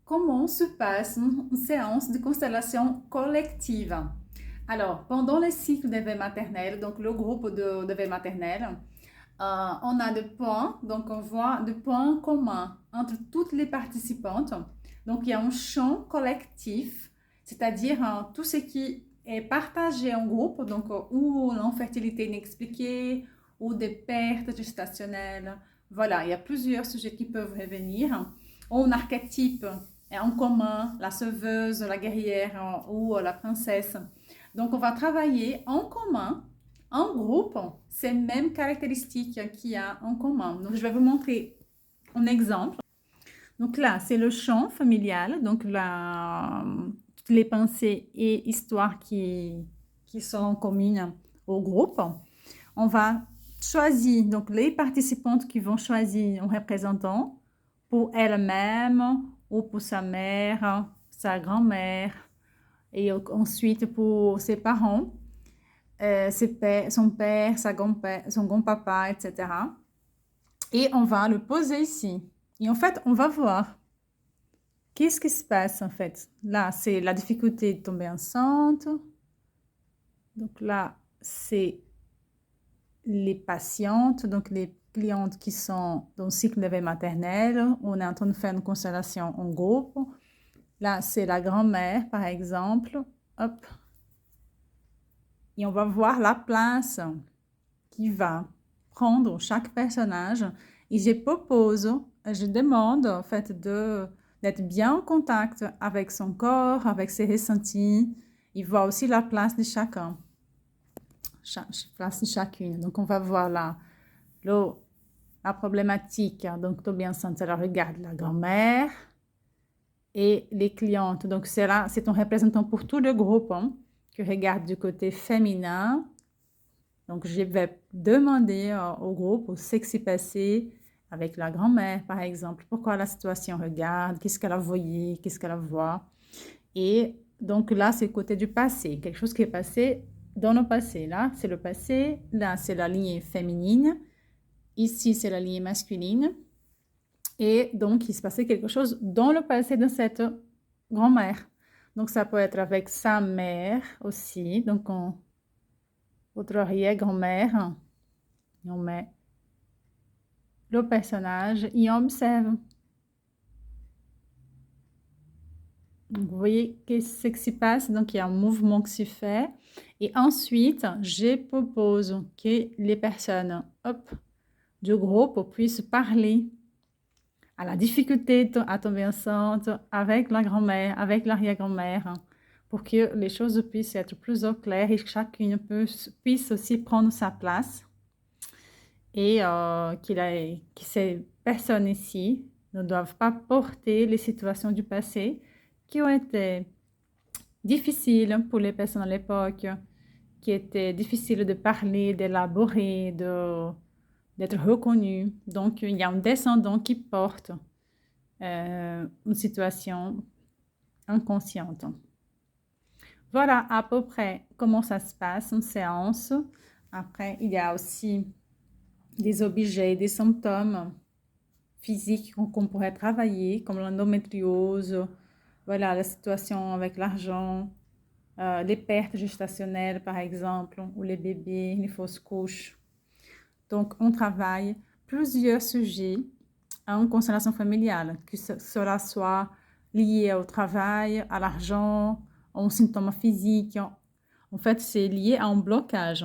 comment se passe une séance de constellation collective. Alors, pendant le cycle d'éveil maternel, donc le groupe d'éveil maternel, on a des points, donc on voit des points communs entre toutes les participantes. Donc, il y a un champ collectif, c'est-à-dire tout ce qui est partagé en groupe, donc ou l'infertilité inexpliquée, ou des pertes gestationnelles. Voilà, il y a plusieurs sujets qui peuvent revenir. Ou un archétype en commun, la sauveuse, la guerrière ou la princesse. Donc, on va travailler en commun, en groupe, ces mêmes caractéristiques qu'il y a en commun. Donc, je vais vous montrer un exemple. Donc là, c'est le champ familial, donc toutes les pensées et histoires qui sont communes au groupe. On va choisir, donc les participantes qui vont choisir un représentant pour elle-même ou pour sa mère, sa grand-mère, et ensuite pour ses parents, son père, son grand-papa, etc. Et on va le poser ici. Et en fait, on va voir qu'est-ce qui se passe en fait. Là, c'est la difficulté de tomber enceinte. Donc là, c'est les patientes, donc les clientes qui sont dans le cycle d'éveil maternel. On est en train de faire une constellation en groupe. Là, c'est la grand-mère, par exemple. Hop. Et on va voir la place qui va prendre chaque personnage. Et je demande en fait d'être bien en contact avec son corps, avec ses ressentis. Il voit aussi la place de chacun, place de chacune. Donc, on va voir là la problématique. Donc, tomber enceinte, elle regarde la grand-mère et les clientes. Donc, c'est un représentant pour tout le groupe qui regarde du côté féminin. Donc, je vais demander au groupe ce qui s'est passé avec la grand-mère, par exemple. Pourquoi la situation regarde, qu'est-ce qu'elle a voyé, qu'est-ce qu'elle voit. Et donc là, c'est le côté du passé, quelque chose qui est passé dans le passé. Là, c'est le passé. Là, c'est la lignée féminine. Ici, c'est la lignée masculine. Et donc, il se passait quelque chose dans le passé de cette grand-mère. Donc, ça peut être avec sa mère aussi. Donc, votre arrière-grand-mère. On met le personnage et on observe. Donc, vous voyez qu'est-ce qui se passe. Donc, il y a un mouvement qui se fait. Et ensuite, je propose que les personnes du groupe puissent parler à la difficulté à tomber enceinte avec la grand-mère, avec l'arrière-grand-mère, pour que les choses puissent être plus au clair et que chacune puisse aussi prendre sa place. Et que ces personnes ici ne doivent pas porter les situations du passé qui ont été difficiles pour les personnes à l'époque, qui étaient difficiles de parler, d'élaborer, d'être reconnues. Donc, il y a un descendant qui porte une situation inconsciente. Voilà à peu près comment ça se passe en séance. Après, il y a aussi des objets, des symptômes physiques qu'on pourrait travailler, comme l'endométriose, voilà, la situation avec l'argent, les pertes gestationnelles, par exemple, ou les bébés, les fausses couches. Donc, on travaille plusieurs sujets en constellation familiale, que cela soit lié au travail, à l'argent, à un symptôme physique. En fait, c'est lié à un blocage.